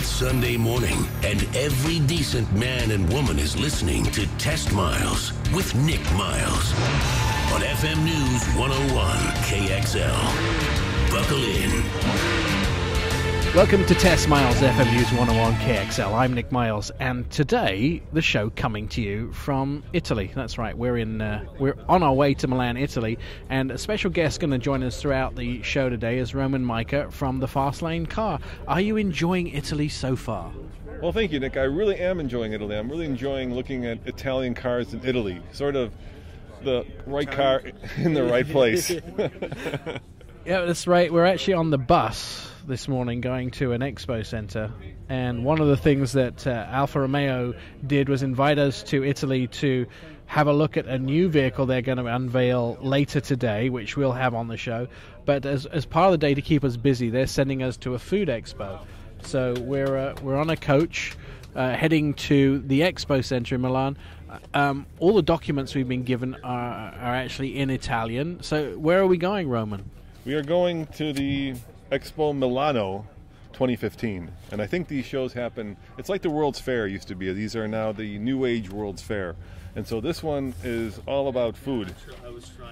It's Sunday morning, and every decent man and woman is listening to Test Miles with Nick Miles on FM News 101 KXL. Buckle in. Welcome to Test Miles, FM News 101 KXL. I'm Nick Miles, and today the show coming to you from Italy. That's right, we're on our way to Milan, Italy, and a special guest going to join us throughout the show today is Roman Micah from the Fast Lane Car. Are you enjoying Italy so far? Well, thank you, Nick. I really am enjoying Italy. I'm really enjoying looking at Italian cars in Italy. Sort of the right car in the right place. Yeah, that's right. We're actually on the bus this morning going to an expo center, and one of the things that Alfa Romeo did was invite us to Italy to have a look at a new vehicle they're going to unveil later today, which we'll have on the show. But as part of the day, to keep us busy, they're sending us to a food expo. So we're on a coach heading to the expo center in Milan. All the documents we've been given are actually in Italian. So where are we going, Roman? We are going to the Expo Milano 2015, and I think these shows happen, it's like the World's Fair used to be. These are now the New Age World's Fair, and so this one is all about food.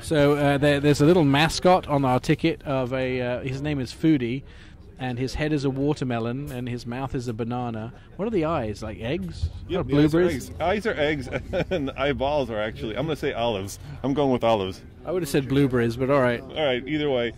So there's a little mascot on our ticket of his name is Foodie, and his head is a watermelon, and his mouth is a banana. What are the eyes, like eggs? Yeah, blueberries? Eyes are eggs, and the eyeballs are actually, I'm going to say olives. I'm going with olives. I would have said blueberries, but all right. All right, either way.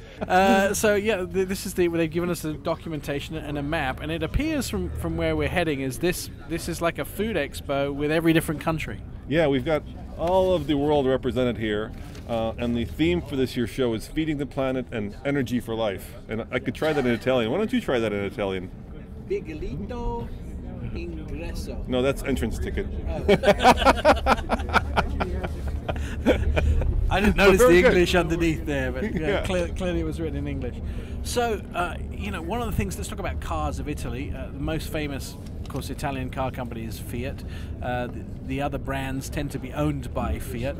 So yeah, this is they've given us a documentation and a map, and it appears from where we're heading is this is like a food expo with every different country. Yeah, we've got all of the world represented here, and the theme for this year's show is feeding the planet and energy for life. And I could try that in Italian. Why don't you try that in Italian? Biglito ingresso. No, that's entrance ticket. I didn't notice the English good. Underneath there, but Yeah. clearly it was written in English. So, one of the things, let's talk about cars of Italy. The most famous, of course, Italian car company is Fiat. The other brands tend to be owned by Fiat.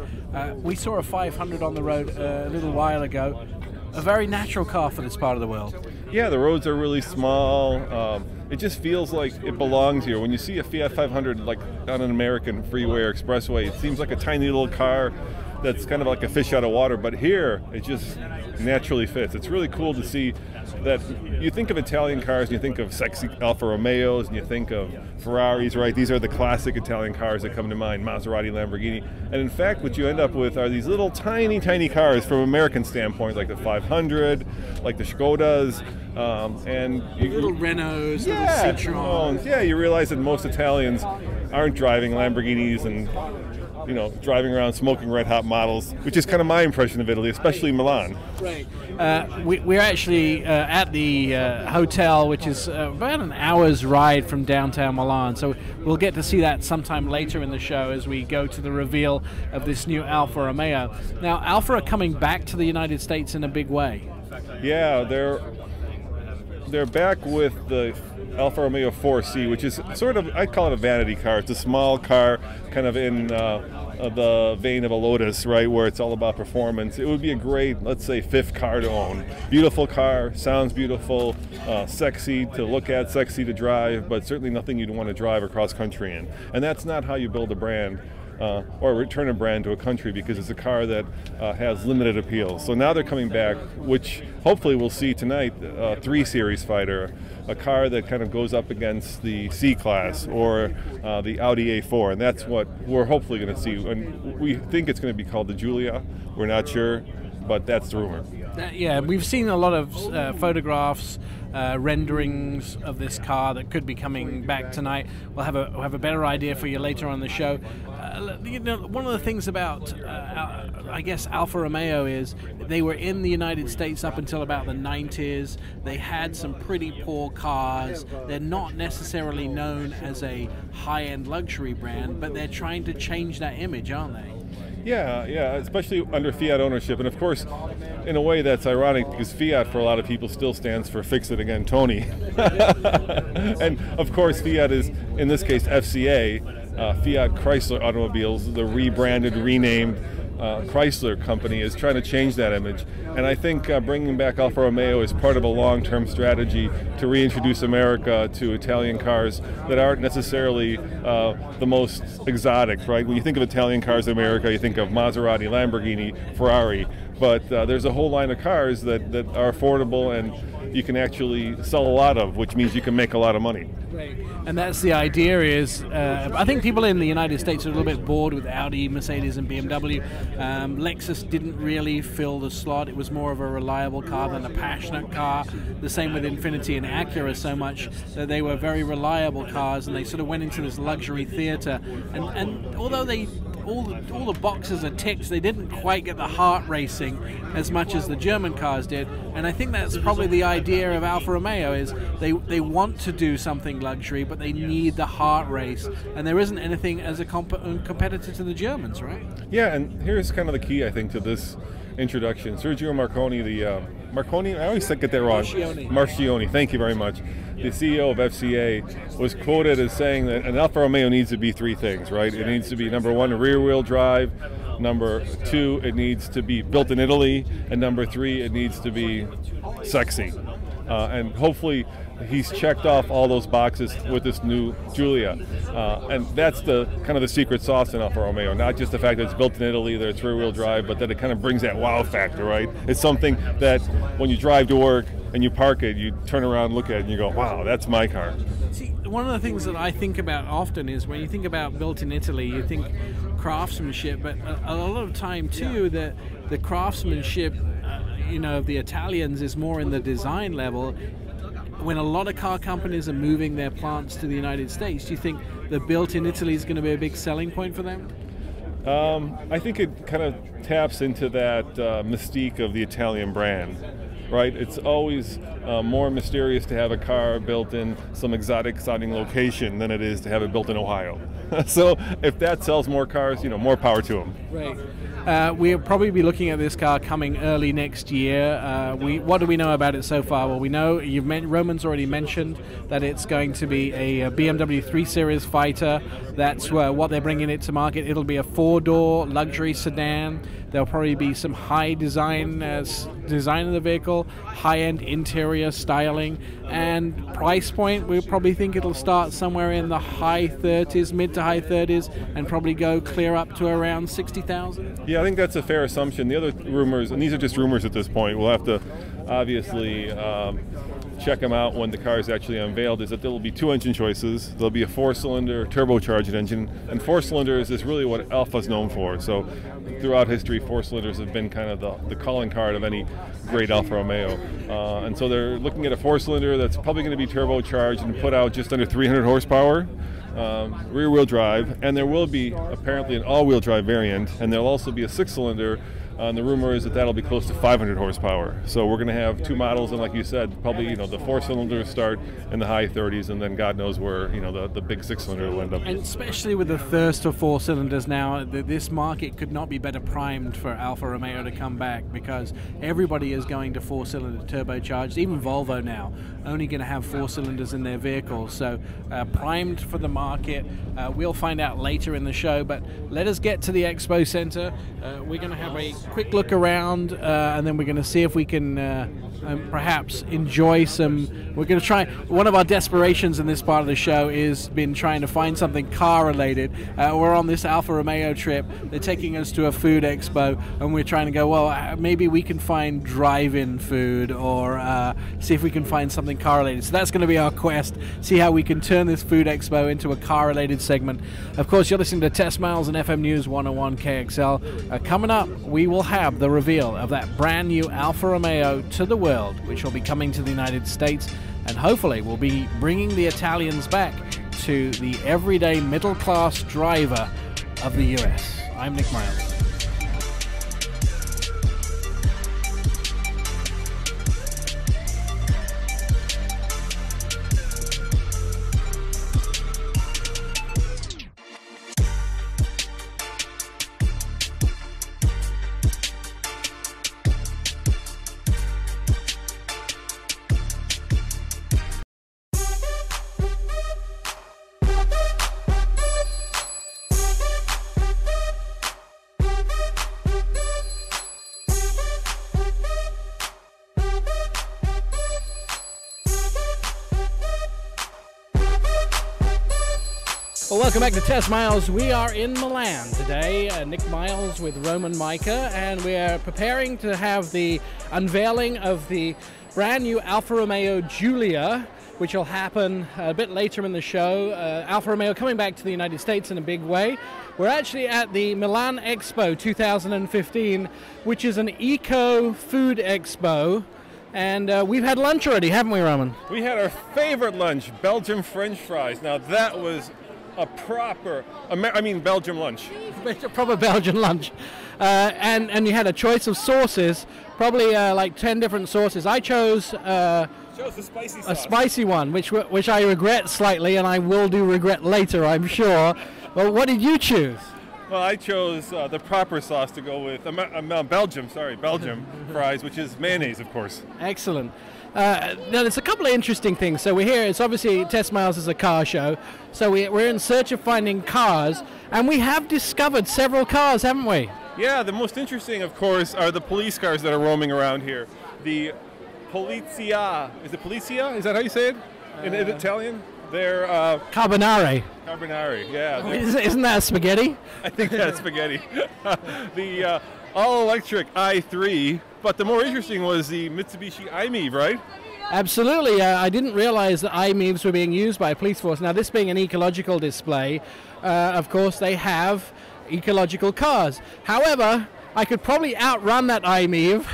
We saw a 500 on the road a little while ago. A very natural car for this part of the world. Yeah, the roads are really small. It just feels like it belongs here. When you see a Fiat 500 like on an American freeway or expressway, it seems like a tiny little car that's kind of like a fish out of water, but here it just naturally fits. It's really cool to see that you think of Italian cars and you think of sexy Alfa Romeos and you think of Ferraris, right? These are the classic Italian cars that come to mind, Maserati, Lamborghini. And in fact, what you end up with are these little tiny, tiny cars from an American standpoint, like the 500, like the Skodas, and Little Renaults, little Citroens. Yeah, you realize that most Italians aren't driving Lamborghinis and driving around smoking red hot models, which is kind of my impression of Italy, especially Milan. Right. We're actually at the hotel, which is about an hour's ride from downtown Milan. So we'll get to see that sometime later in the show as we go to the reveal of this new Alfa Romeo. Now, Alfa are coming back to the United States in a big way. Yeah, they're back with the Alfa Romeo 4C, which is sort of, I call it a vanity car. It's a small car, kind of in the vein of a Lotus, right, where it's all about performance. It would be a great, let's say, fifth car to own. Beautiful car, sounds beautiful, sexy to look at, sexy to drive, but certainly nothing you'd want to drive across country in. And that's not how you build a brand. Or return a brand to a country, because it's a car that has limited appeal. So now they're coming back, which hopefully we'll see tonight, 3 Series fighter, a car that kind of goes up against the C-Class or the Audi A4, and that's what we're hopefully going to see. And we think it's going to be called the Giulia. We're not sure, but that's the rumor. Yeah, we've seen a lot of photographs, renderings of this car that could be coming back tonight. We'll have a better idea for you later on the show. One of the things about, I guess, Alfa Romeo is they were in the United States up until about the 90s. They had some pretty poor cars. They're not necessarily known as a high-end luxury brand, but they're trying to change that image, aren't they? Yeah, especially under Fiat ownership. And of course, in a way that's ironic, because Fiat for a lot of people still stands for Fix It Again Tony. And of course, Fiat is, in this case, FCA, Fiat Chrysler Automobiles, the rebranded, renamed Chrysler company is trying to change that image. And I think bringing back Alfa Romeo is part of a long-term strategy to reintroduce America to Italian cars that aren't necessarily the most exotic, right? When you think of Italian cars in America, you think of Maserati, Lamborghini, Ferrari, but there's a whole line of cars that are affordable and you can actually sell a lot of, which means you can make a lot of money. Right. And that's the idea is, I think people in the United States are a little bit bored with Audi, Mercedes and BMW. Lexus didn't really fill the slot. It was more of a reliable car than a passionate car. The same with Infiniti and Acura, so much that they were very reliable cars, and they sort of went into this luxury theater. And although they all the boxes are ticked, they didn't quite get the heart racing as much as the German cars did. And I think that's probably the idea of Alfa Romeo is they want to do something luxury, but they need the heart race. And there isn't anything as a competitor to the Germans, right? Yeah, and here's kind of the key, I think, to this introduction. Sergio Marconi, Marconi, I always get that wrong. Marchioni, thank you very much. The CEO of FCA was quoted as saying that an Alfa Romeo needs to be three things, right? It needs to be, number one, a rear-wheel drive. Number two, it needs to be built in Italy. And number three, it needs to be sexy. And hopefully he's checked off all those boxes with this new Giulia. And that's the kind of the secret sauce in Alfa Romeo. Not just the fact that it's built in Italy, that it's rear-wheel drive, but that it kind of brings that wow factor, right? It's something that when you drive to work and you park it, you turn around, look at it, and you go, wow, that's my car. See, one of the things that I think about often is when you think about built in Italy, you think craftsmanship, but a lot of time too, the craftsmanship, of the Italians is more in the design level. When a lot of car companies are moving their plants to the United States, do you think the built in Italy is going to be a big selling point for them? I think it kind of taps into that mystique of the Italian brand. Right, it's always more mysterious to have a car built in some exotic sounding location than it is to have it built in Ohio. So if that sells more cars, more power to them. Right. We'll probably be looking at this car coming early next year. What do we know about it so far? Well, we know Roman's already mentioned that it's going to be a BMW 3 Series fighter. That's what they're bringing it to market. It'll be a 4-door luxury sedan. There'll probably be some high design of the vehicle, high-end interior styling, and price point. We probably think it'll start somewhere in the high 30s, mid to high 30s, and probably go clear up to around 60,000. Yeah, I think that's a fair assumption. The other rumors, and these are just rumors at this point, we'll have to obviously check them out when the car is actually unveiled, is that there will be two engine choices. There'll be a 4-cylinder turbocharged engine, and 4 cylinders is really what Alfa's known for. So throughout history, 4 cylinders have been kind of the calling card of any great Alfa Romeo. And so they're looking at a 4-cylinder that's probably going to be turbocharged and put out just under 300 horsepower. Rear-wheel drive, and there will be apparently an all-wheel drive variant, and there'll also be a 6-cylinder. And the rumor is that that'll be close to 500 horsepower. So we're going to have two models, and like you said, probably the 4-cylinders start in the high 30s, and then God knows where the big 6-cylinder will end up. And especially with the thirst of 4 cylinders now, this market could not be better primed for Alfa Romeo to come back, because everybody is going to 4-cylinder turbocharged. Even Volvo now only going to have 4 cylinders in their vehicles. So primed for the market. We'll find out later in the show, but let us get to the Expo Center. We're going to have a quick look around, and then we're going to see if we can perhaps enjoy some. We're going to try. One of our desperations in this part of the show is been trying to find something car related. We're on this Alfa Romeo trip. They're taking us to a food expo, and we're trying to go, well, maybe we can find drive-in food, or see if we can find something car related. So that's going to be our quest. See how we can turn this food expo into a car related segment. Of course, you're listening to Test Miles and FM News 101 KXL. Coming up, we will have the reveal of that brand new Alfa Romeo to the world, which will be coming to the United States, and hopefully we'll be bringing the Italians back to the everyday middle class driver of the US. I'm Nick Miles. Well, welcome back to Test Miles. We are in Milan today. Nick Miles with Roman Micah, and we are preparing to have the unveiling of the brand new Alfa Romeo Giulia, which will happen a bit later in the show. Alfa Romeo coming back to the United States in a big way. We're actually at the Milan Expo 2015, which is an eco-food expo. And we've had lunch already, haven't we, Roman? We had our favorite lunch, Belgian French fries. Now that was a proper, Belgian lunch. A proper Belgian lunch. And you had a choice of sauces, probably like 10 different sauces. I chose the spicy sauce. A spicy one, which I regret slightly, and I will do regret later, I'm sure. Well, what did you choose? Well, I chose the proper sauce to go with Belgium fries, which is mayonnaise, of course. Excellent. Now, there's a couple of interesting things. So we're here, it's obviously Test Miles is a car show, so we're in search of finding cars, and we have discovered several cars, haven't we? Yeah, the most interesting, of course, are the police cars that are roaming around here. The Polizia. Is it Polizia? Is that how you say it in Italian? They're Carbonare. Carbonare, yeah. Isn't that spaghetti? I think that's spaghetti. The all-electric i3, but the more interesting was the Mitsubishi i-MiEV, right? Absolutely. I didn't realize that i-MiEVs were being used by a police force. Now, this being an ecological display, of course, they have ecological cars. However, I could probably outrun that i-MiEV,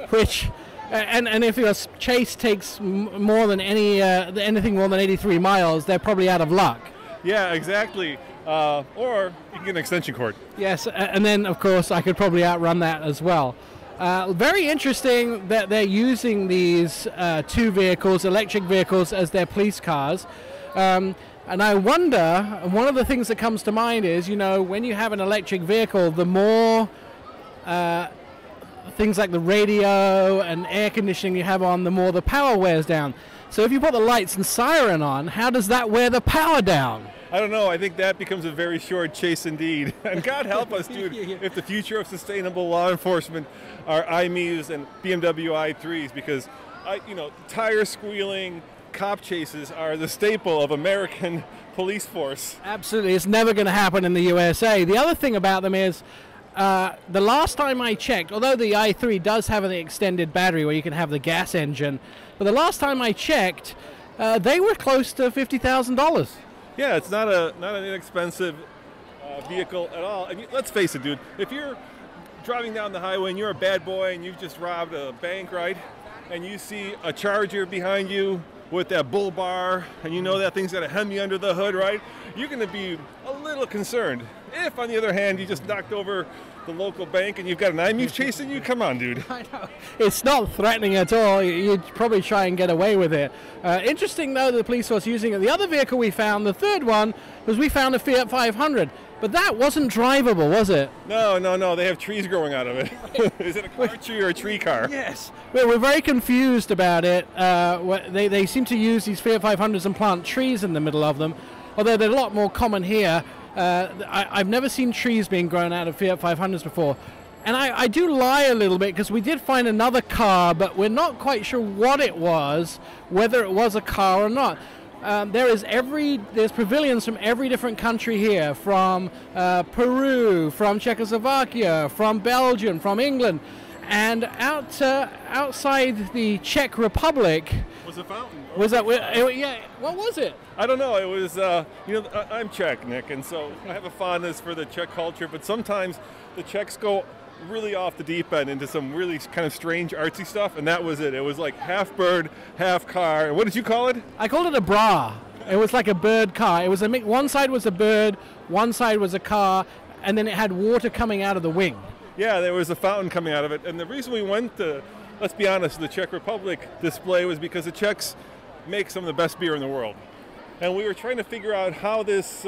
which... And if your chase takes more than anything more than 83 miles, they're probably out of luck. Yeah, exactly. Or you can get an extension cord. Yes, and then, of course, I could probably outrun that as well. Very interesting that they're using these two vehicles, electric vehicles, as their police cars. And I wonder, one of the things that comes to mind is, when you have an electric vehicle, the more... things like the radio and air conditioning you have on, the more the power wears down. So if you put the lights and siren on, how does that wear the power down? I don't know. I think that becomes a very short chase indeed. And God help us, dude, if the future of sustainable law enforcement are i-MiEVs and BMW i3s, because, tire squealing cop chases are the staple of American police force. Absolutely. It's never going to happen in the USA. The other thing about them is, the last time I checked, although the i3 does have an extended battery where you can have the gas engine, but the last time I checked, they were close to $50,000. Yeah, it's not an inexpensive vehicle at all. And let's face it, dude, if you're driving down the highway and you're a bad boy and you've just robbed a bank, right, and you see a Charger behind you with that bull bar, and you know that thing's going to hem you under the hood, right, you're going to be a little concerned. If, on the other hand, you just knocked over the local bank and you've got an i-MiEV chasing you, come on, dude. I know. It's not threatening at all. You'd probably try and get away with it. Interesting, though, the police was using it. The other vehicle we found, the third one, was we found a Fiat 500. But that wasn't drivable, was it? No. They have trees growing out of it. Is it a car tree or a tree car? Yes. We're very confused about it. They seem to use these Fiat 500s and plant trees in the middle of them, although they're a lot more common here. I've never seen trees being grown out of Fiat 500s before. And I do lie a little bit, because we did find another car, but we're not quite sure what it was, whether it was a car or not. There's pavilions from every different country here, from Peru, from Czechoslovakia, from Belgium, from England, and outside the Czech Republic was a fountain. Was that? Yeah. What was it? I don't know. It was I'm Czech, Nick, and so I have a fondness for the Czech culture. But sometimes the Czechs go really off the deep end into some really kind of strange artsy stuff, and that was it. It was like half bird, half car. What did you call it? I called it a bra. It was like a bird car. It was one side was a bird, one side was a car, and then it had water coming out of the wing. Yeah, there was a fountain coming out of it. And the reason we went to, let's be honest, the Czech Republic display was because the Czechs make some of the best beer in the world. And we were trying to figure out how this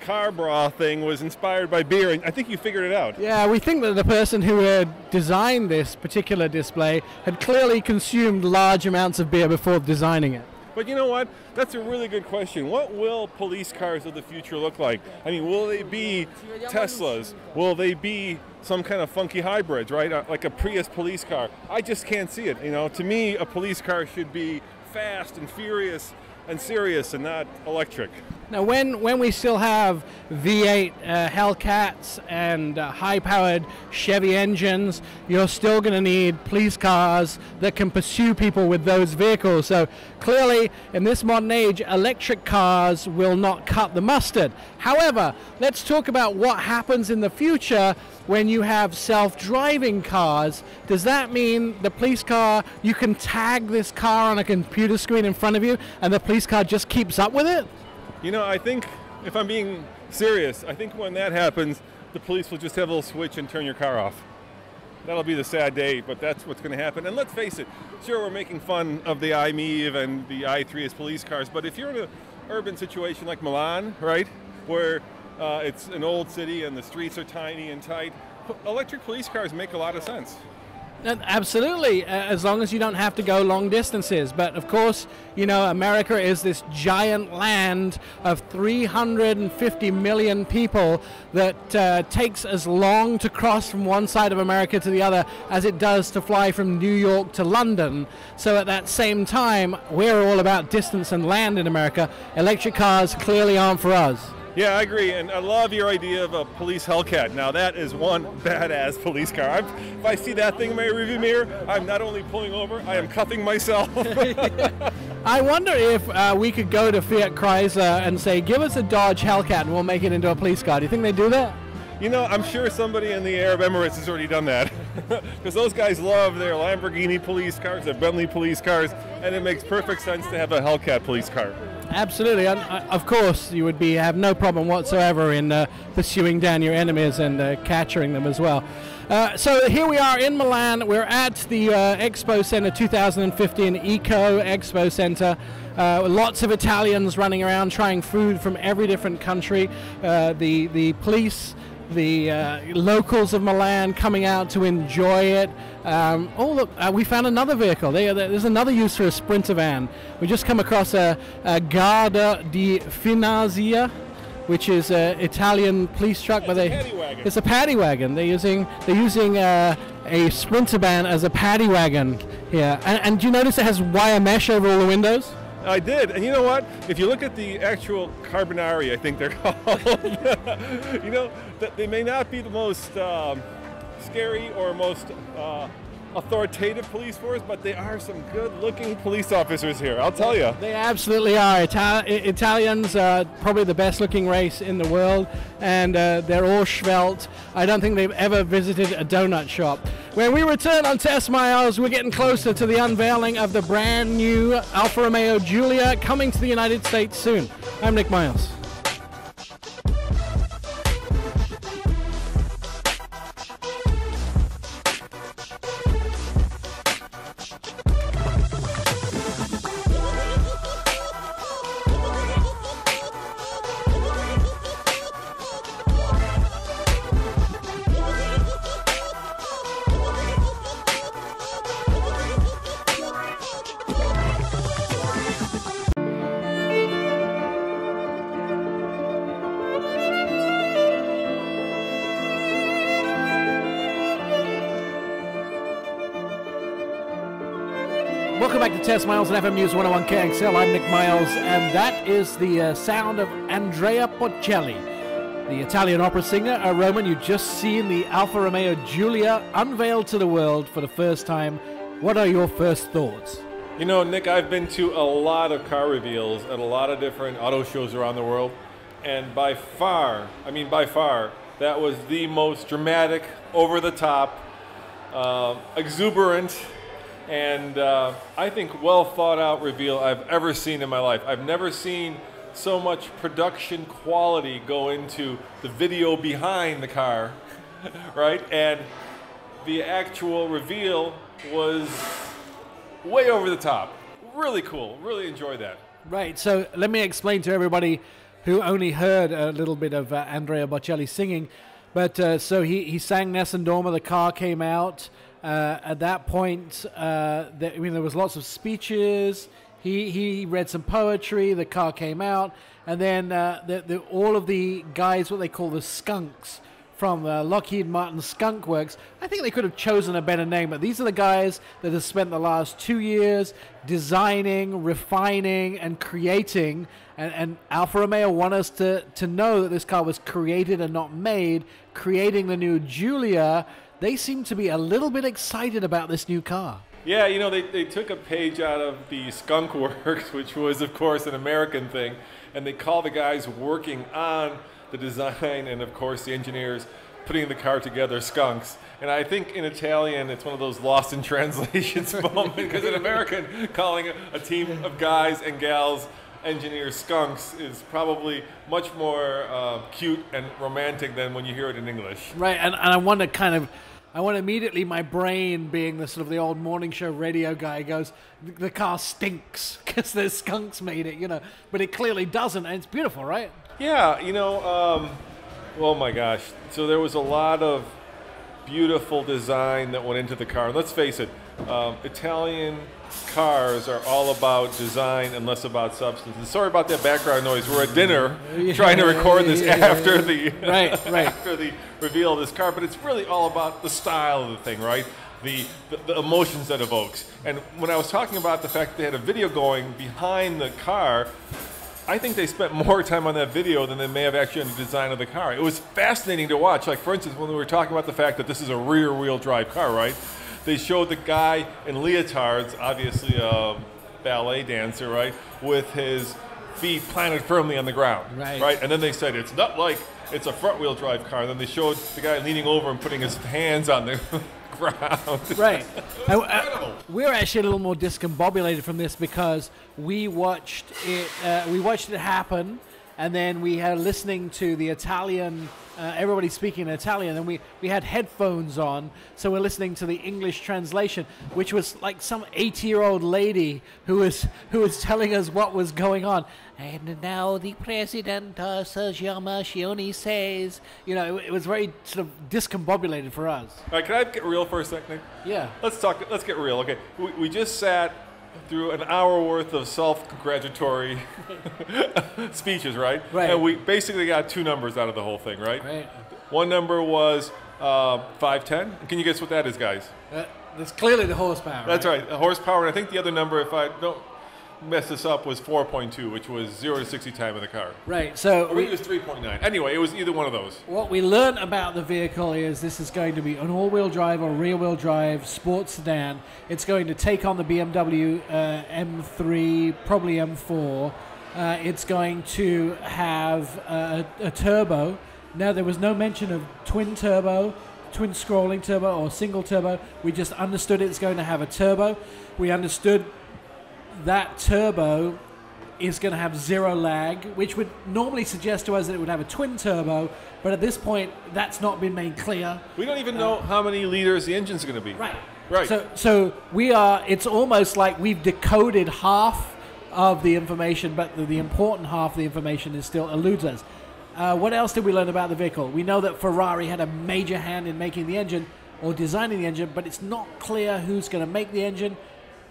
car bra thing was inspired by beer, and I think you figured it out. Yeah, we think that the person who had designed this particular display had clearly consumed large amounts of beer before designing it. But you know what? That's a really good question. What will police cars of the future look like? I mean, will they be Teslas? Will they be some kind of funky hybrids, right? Like a Prius police car? I just can't see it. To me, a police car should be fast and furious and serious and not electric. Now, when we still have V8 Hellcats and high-powered Chevy engines, you're still going to need police cars that can pursue people with those vehicles. So clearly, in this modern age, electric cars will not cut the mustard. However, let's talk about what happens in the future when you have self-driving cars. Does that mean the police car, you can tag this car on a computer screen in front of you, and the police car just keeps up with it? You know, I think, if I'm being serious, I think when that happens, the police will just have a little switch and turn your car off. That'll be the sad day, but that's what's going to happen. And let's face it, sure, we're making fun of the iMeave and the i3 as police cars, but if you're in an urban situation like Milan, right, where it's an old city and the streets are tiny and tight, electric police cars make a lot of sense. Absolutely, as long as you don't have to go long distances. But of course, you know, America is this giant land of 350 million people that takes as long to cross from one side of America to the other as it does to fly from New York to London. So at that same time, we're all about distance and land in America. Electric cars clearly aren't for us. Yeah, I agree, and I love your idea of a police Hellcat. Now that is one badass police car. If I see that thing in my rearview mirror, I'm not only pulling over, I am cuffing myself. I wonder if we could go to Fiat Chrysler and say, give us a Dodge Hellcat and we'll make it into a police car. Do you think they do that? You know, I'm sure somebody in the Arab Emirates has already done that. Because those guys love their Lamborghini police cars, their Bentley police cars, and it makes perfect sense to have a Hellcat police car. Absolutely, and of course you would have no problem whatsoever in pursuing down your enemies and capturing them as well. So here we are in Milan. We're at the Expo Center 2015 Eco Expo Center. Lots of Italians running around trying food from every different country. The police, the locals of Milan coming out to enjoy it. Oh look, we found another vehicle. There's another use for a Sprinter van. We just come across a Guardia di Finanza, which is an Italian police truck, but it's a paddy wagon. They're using a Sprinter van as a paddy wagon here. And do you notice it has wire mesh over all the windows? I did, and you know what? If you look at the actual Carbonari, I think they're called, you know, they may not be the most scary or most authoritative police force, but they are some good-looking police officers here, I'll tell you. They absolutely are. Italians are probably the best-looking race in the world, and they're all svelte. I don't think they've ever visited a donut shop. When we return on Test Miles, we're getting closer to the unveiling of the brand new Alfa Romeo Giulia coming to the United States soon. I'm Nick Miles. Welcome back to Test Miles and FM News 101 KXL. I'm Nick Miles, and that is the sound of Andrea Bocelli, the Italian opera singer. Roman, you've just seen the Alfa Romeo Giulia unveiled to the world for the first time. What are your first thoughts? You know, Nick, I've been to a lot of car reveals at a lot of different auto shows around the world, and by far, that was the most dramatic, over-the-top, exuberant, and I think well thought out reveal I've ever seen in my life. I've never seen so much production quality go into the video behind the car, right? And the actual reveal was way over the top. Really cool, really enjoyed that. Right, so let me explain to everybody who only heard a little bit of Andrea Bocelli singing. But so he sang Nessun Dorma, the car came out. At that point, there was lots of speeches. He read some poetry. The car came out, and then all of the guys, what they call the skunks from Lockheed Martin Skunk Works. I think they could have chosen a better name, but these are the guys that have spent the last 2 years designing, refining, and creating. And Alfa Romeo want us to know that this car was created and not made, creating the new Giulia. They seem to be a little bit excited about this new car. Yeah, you know, they took a page out of the Skunk Works, which was, of course, an American thing, and they call the guys working on the design and, of course, the engineers putting the car together skunks. And I think in Italian, it's one of those lost in translations moments, because an American calling a team of guys and gals engineers skunks is probably much more cute and romantic than when you hear it in English. Right, and I want immediately, my brain being the sort of the old morning show radio guy goes, the car stinks because the skunks made it, you know, but it clearly doesn't, and it's beautiful, right? Yeah, you know, oh my gosh. So there was a lot of beautiful design that went into the car. And let's face it, Italian cars are all about design and less about substance. And sorry about that background noise. We're at dinner trying to record this after the after the reveal of this car, but it's really all about the style of the thing, right? The emotions that evokes. And when I was talking about the fact that they had a video going behind the car, I think they spent more time on that video than they may have actually on the design of the car. It was fascinating to watch. Like, for instance, when we were talking about the fact that this is a rear-wheel drive car, right? They showed the guy in leotards, obviously a ballet dancer, right, with his feet planted firmly on the ground, right? And then they said, it's not like it's a front-wheel drive car. And then they showed the guy leaning over and putting his hands on the ground. Right. We're actually a little more discombobulated from this because we watched it happen, and then we had listening to the Italian, everybody speaking in Italian, and we had headphones on, so we're listening to the English translation, which was like some 80-year-old lady who was telling us what was going on. And now the president, Sergio Marchioni, says, you know, it was very sort of discombobulated for us. All right, can I get real for a second? Yeah. Let's get real. Okay, we just sat through an hour worth of self-congratulatory speeches, right? Right. And we basically got two numbers out of the whole thing, right? Right. One number was 510. Can you guess what that is, guys? That's clearly the horsepower. That's right, horsepower. And I think the other number, if I don't mess this up, was 4.2, which was 0 to 60 time of the car. Right. So it was 3.9. Anyway, it was either one of those. What we learned about the vehicle is this is going to be an all-wheel drive or rear-wheel drive sports sedan. It's going to take on the BMW M3, probably M4. It's going to have a turbo. Now, there was no mention of twin turbo, twin scrolling turbo, or single turbo. We just understood it's going to have a turbo. We understood that turbo is going to have zero lag, which would normally suggest to us that it would have a twin turbo, but at this point, that's not been made clear. We don't even know how many liters the engine's going to be. Right. So it's almost like we've decoded half of the information, but the important half of the information is still eludes us. What else did we learn about the vehicle? We know that Ferrari had a major hand in making the engine or designing the engine, but it's not clear who's going to make the engine.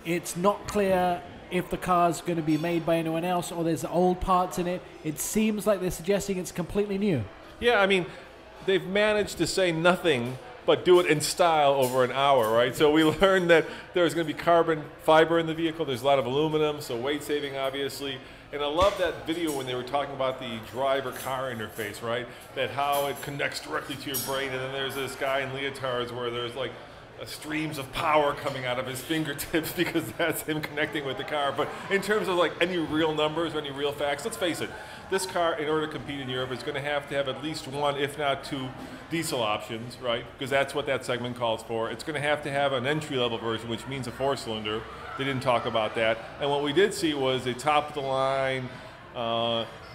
It's not clear if the car's going to be made by anyone else or there's old parts in it. It seems like they're suggesting it's completely new. Yeah, I mean, they've managed to say nothing but do it in style over an hour, right? So we learned that there's going to be carbon fiber in the vehicle. There's a lot of aluminum, so weight saving, obviously. And I love that video when they were talking about the driver-car interface, right? That how it connects directly to your brain. And then there's this guy in leotards where there's like streams of power coming out of his fingertips because that's him connecting with the car. But in terms of like any real numbers or any real facts, let's face it, this car, in order to compete in Europe, is going to have at least one, if not two, diesel options, right? Because that's what that segment calls for. It's going to have an entry-level version, which means a four-cylinder. They didn't talk about that. And what we did see was a top-of-the-line,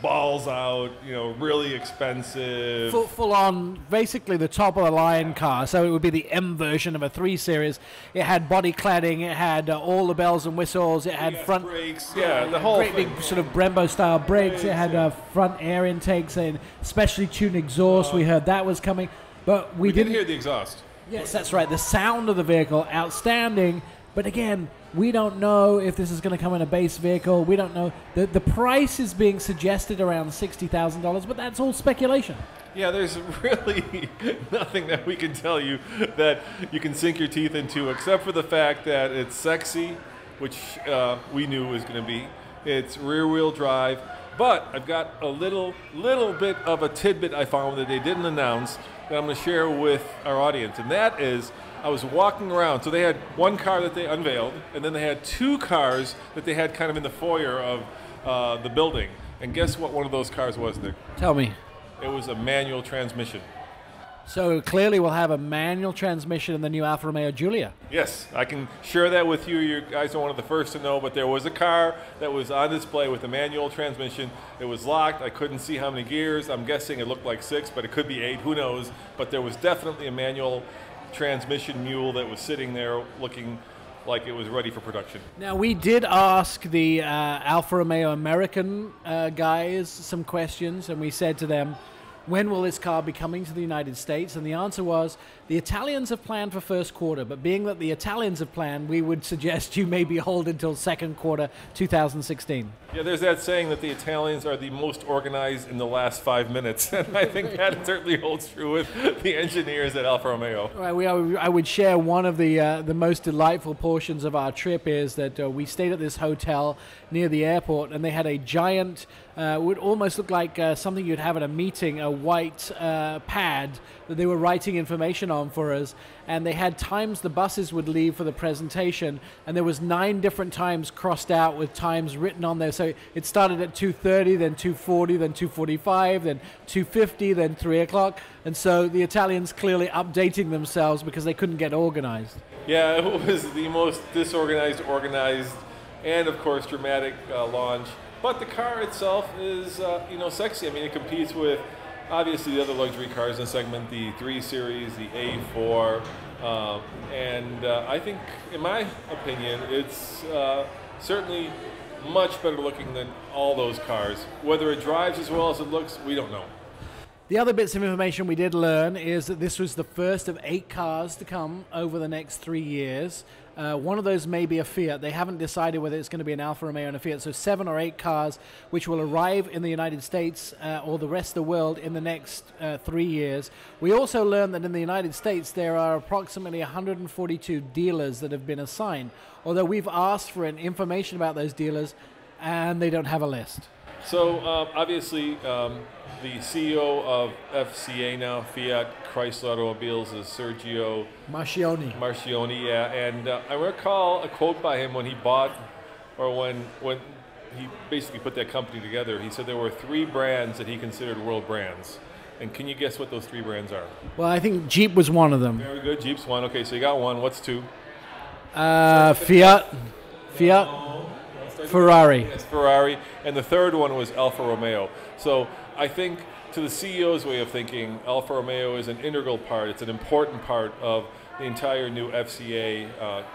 balls out, you know, really expensive. Full on, basically the top of the line car. So it would be the M version of a 3 Series. It had body cladding, it had all the bells and whistles, it had front brakes, the whole great thing. Big sort of Brembo style brakes. It had front air intakes and specially tuned exhaust. We heard that was coming, but we didn't hear the exhaust. Yes, that's right. The sound of the vehicle, outstanding. But again, We don't know if this is going to come in a base vehicle. We don't know. The price is being suggested around $60,000, but that's all speculation. Yeah, there's really nothing that we can tell you that you can sink your teeth into, except for the fact that it's sexy, which we knew was going to be. It's rear-wheel drive, but I've got a little bit of a tidbit I found that they didn't announce that I'm going to share with our audience, and that is I was walking around. So they had one car that they unveiled, and then they had two cars that they had kind of in the foyer of the building. And guess what one of those cars was, Nick? Tell me. It was a manual transmission. So clearly we'll have a manual transmission in the new Alfa Romeo Giulia. Yes, I can share that with you. You guys are one of the first to know, but there was a car that was on display with a manual transmission. It was locked. I couldn't see how many gears. I'm guessing it looked like 6, but it could be 8. Who knows? But there was definitely a manual transmission mule that was sitting there looking like it was ready for production. Now, we did ask the Alfa Romeo American guys some questions, and we said to them, when will this car be coming to the United States? And the answer was, the Italians have planned for first quarter, but being that the Italians have planned, we would suggest you maybe hold until second quarter 2016. Yeah, there's that saying that the Italians are the most organized in the last 5 minutes, and I think that certainly holds true with the engineers at Alfa Romeo. Right, I would share one of the most delightful portions of our trip is that we stayed at this hotel near the airport, and they had a giant, would almost look like something you'd have at a meeting, a white pad that they were writing information on for us, and they had times the buses would leave for the presentation, and there was 9 different times crossed out with times written on there. So it started at 2:30, then 2:40, then 2:45, then 2:50, then 3 o'clock, and so the Italians clearly updating themselves because they couldn't get organized. Yeah, it was the most disorganized, organized, and of course dramatic launch. But the car itself is, sexy. I mean, it competes with obviously the other luxury cars in the segment, the 3 Series, the A4, and I think, in my opinion, it's certainly much better looking than all those cars. Whether it drives as well as it looks, we don't know. The other bits of information we did learn is that this was the first of 8 cars to come over the next 3 years. One of those may be a Fiat. They haven't decided whether it's going to be an Alfa Romeo and a Fiat. So 7 or 8 cars which will arrive in the United States or the rest of the world in the next 3 years. We also learned that in the United States there are approximately 142 dealers that have been assigned, although we've asked for information about those dealers and they don't have a list. So obviously the CEO of FCA now, Fiat Chrysler Automobiles, is Sergio Marchionne, yeah. And I recall a quote by him when he bought, or when he basically put that company together. He said there were 3 brands that he considered world brands. And can you guess what those 3 brands are? Well, I think Jeep was one of them. Very good, Jeep's one. Okay, so you got 1. What's 2? Fiat. Ferrari. Yes, Ferrari. And the third one was Alfa Romeo. So I think, to the CEO's way of thinking, Alfa Romeo is an integral part. It's an important part of the entire new FCA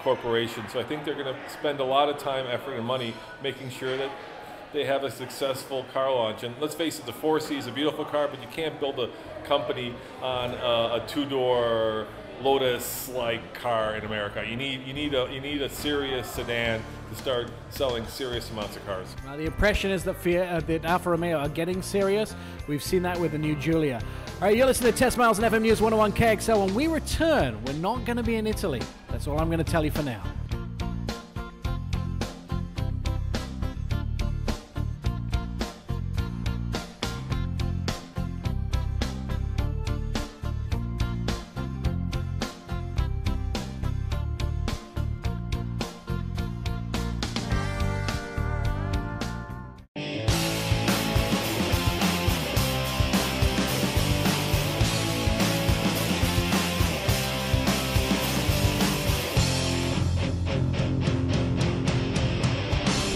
corporation. So I think they're going to spend a lot of time, effort, and money making sure that they have a successful car launch. And let's face it, the 4C is a beautiful car, but you can't build a company on a 2-door Lotus-like car in America. You need a serious sedan to start selling serious amounts of cars. The impression is that Alfa Romeo are getting serious. We've seen that with the new Giulia. All right, you're listening to Test Miles and FM News 101 KXL. When we return, we're not going to be in Italy. That's all I'm going to tell you for now.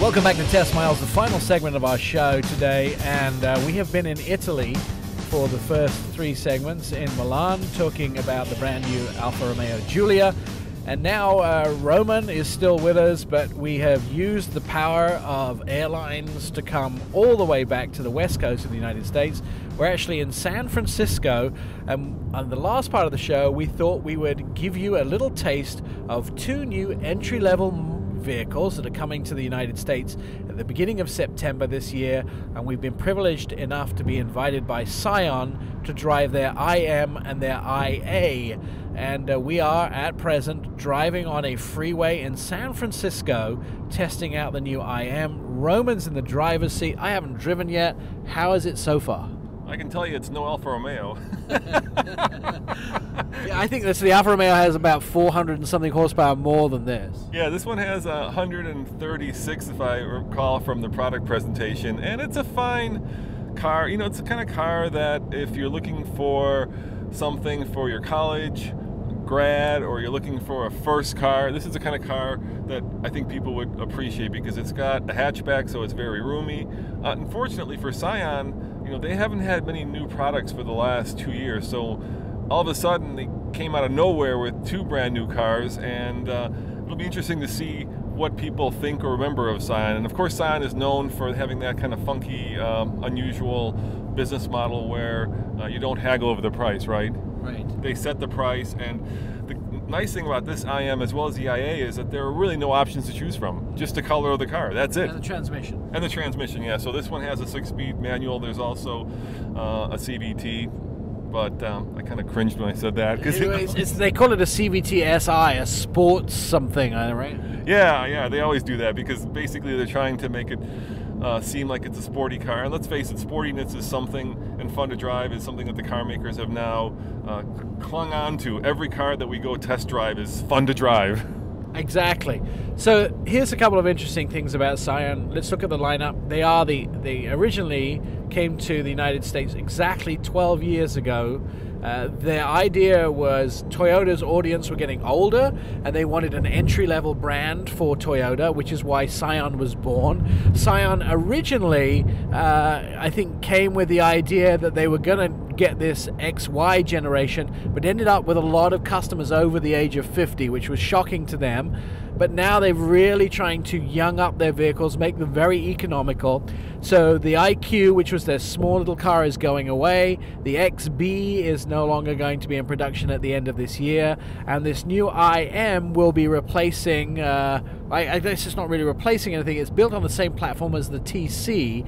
Welcome back to Test Miles, the final segment of our show today, and we have been in Italy for the first 3 segments in Milan, talking about the brand new Alfa Romeo Giulia, and now Roman is still with us, but we have used the power of airlines to come all the way back to the west coast of the United States. We're actually in San Francisco, and on the last part of the show we thought we would give you a little taste of 2 new entry-level vehicles that are coming to the United States at the beginning of September this year, and we've been privileged enough to be invited by Scion to drive their IM and their IA. And we are at present driving on a freeway in San Francisco testing out the new IM. Roman's in the driver's seat. I haven't driven yet. How is it so far? I can tell you it's no Alfa Romeo. Yeah, I think the Alfa Romeo has about 400 and something horsepower more than this. Yeah, this one has 136, if I recall from the product presentation, and it's a fine car. You know, it's the kind of car that if you're looking for something for your college grad, or you're looking for a first car, this is the kind of car that I think people would appreciate, because it's got a hatchback, so it's very roomy. Unfortunately for Scion, you know, they haven't had many new products for the last 2 years, so all of a sudden they came out of nowhere with 2 brand new cars, and it'll be interesting to see what people think or remember of Scion. And of course, Scion is known for having that kind of funky, unusual business model where you don't haggle over the price, right? Right. They set the price, and the nice thing about this IM as well as the IA is that there are really no options to choose from, just the color of the car. That's it. And the transmission. And the transmission, yeah. So this one has a 6-speed manual. There's also a CVT, but I kind of cringed when I said that. They call it a CVT SI, a sports something, right? Yeah, they always do that, because basically they're trying to make it seem like it's a sporty car. And let's face it, sportiness is something, and fun to drive is something that the car makers have now clung on to. Every car that we go test drive is fun to drive. Exactly. So here's a couple of interesting things about Scion. Let's look at the lineup. They originally came to the United States exactly 12 years ago. Their idea was Toyota's audience were getting older, and they wanted an entry-level brand for Toyota, which is why Scion was born. Scion originally, I think, came with the idea that they were going to get this XY generation, but ended up with a lot of customers over the age of 50, which was shocking to them. But now they're really trying to young up their vehicles, make them very economical. So the IQ, which was their small little car, is going away. The XB is no longer going to be in production at the end of this year. And this new IM will be replacing, I guess it's not really replacing anything, it's built on the same platform as the TC.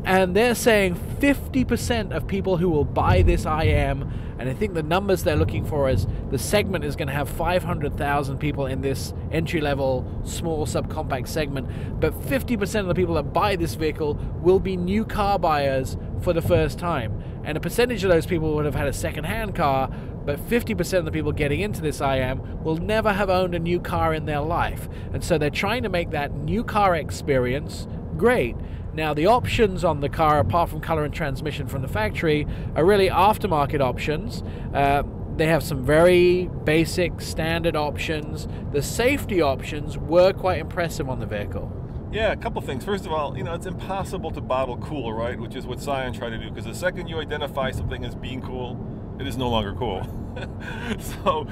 And they're saying 50% of people who will buy this IM, and I think the numbers they're looking for is the segment is going to have 500,000 people in this entry-level small subcompact segment, but 50% of the people that buy this vehicle will be new car buyers for the first time. And a percentage of those people would have had a second-hand car, but 50% of the people getting into this IM will never have owned a new car in their life. And so they're trying to make that new car experience great. Now, the options on the car, apart from color and transmission from the factory, are really aftermarket options. They have some very basic, standard options. The safety options were quite impressive on the vehicle. Yeah, a couple things. First of all, you know, it's impossible to bottle cool, right? Which is what Scion tried to do, because the second you identify something as being cool, it is no longer cool. So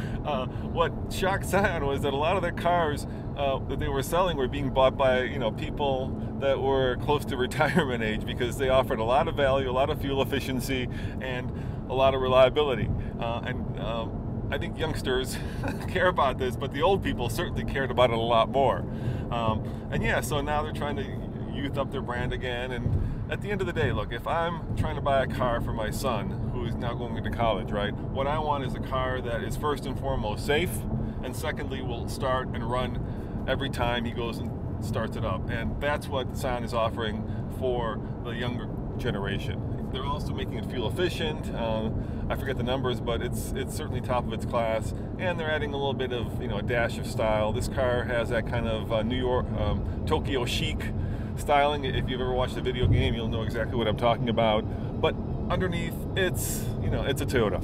what shocked Scion was that a lot of their cars that they were selling were being bought by, you know, people that were close to retirement age, because they offered a lot of value, a lot of fuel efficiency, and a lot of reliability. I think youngsters care about this, but the old people certainly cared about it a lot more. And yeah, so now they're trying to youth up their brand again. And at the end of the day, look, if I'm trying to buy a car for my son who is now going into college, right, what I want is a car that is first and foremost safe, and secondly will start and run every time he goes and starts it up. And that's what Scion is offering for the younger generation. They're also making it fuel efficient. I forget the numbers, but it's certainly top of its class. And they're adding a little bit of, you know, a dash of style. This car has that kind of New York, Tokyo chic styling. If you've ever watched a video game, you'll know exactly what I'm talking about. But underneath, it's, you know, it's a Toyota.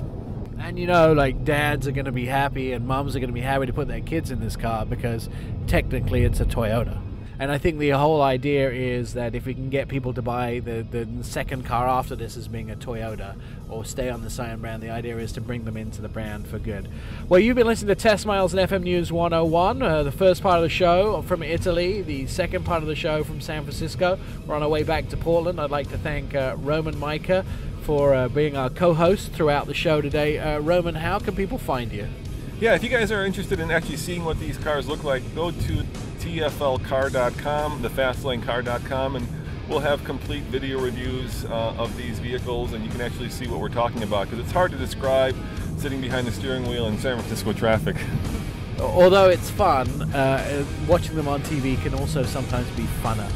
And you know, like, dads are going to be happy and moms are going to be happy to put their kids in this car, because technically it's a Toyota. And I think the whole idea is that if we can get people to buy the second car after this as being a Toyota, or stay on the Scion brand, the idea is to bring them into the brand for good. Well, you've been listening to Test Miles and FM News 101, the first part of the show from Italy, the second part of the show from San Francisco. We're on our way back to Portland. I'd like to thank Roman Micah for being our co-host throughout the show today. Roman, how can people find you? Yeah, if you guys are interested in actually seeing what these cars look like, go to tflcar.com, thefastlanecar.com, and we'll have complete video reviews of these vehicles, and you can actually see what we're talking about, because it's hard to describe sitting behind the steering wheel in San Francisco traffic. Although it's fun, watching them on TV can also sometimes be funner.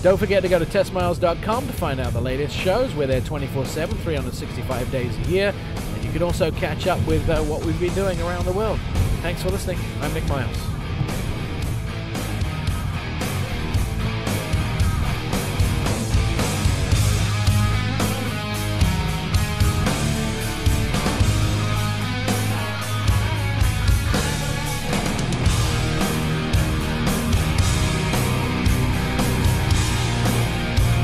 Don't forget to go to testmiles.com to find out the latest shows. We're there 24/7, 365 days a year. And you can also catch up with what we've been doing around the world. Thanks for listening. I'm Nick Miles.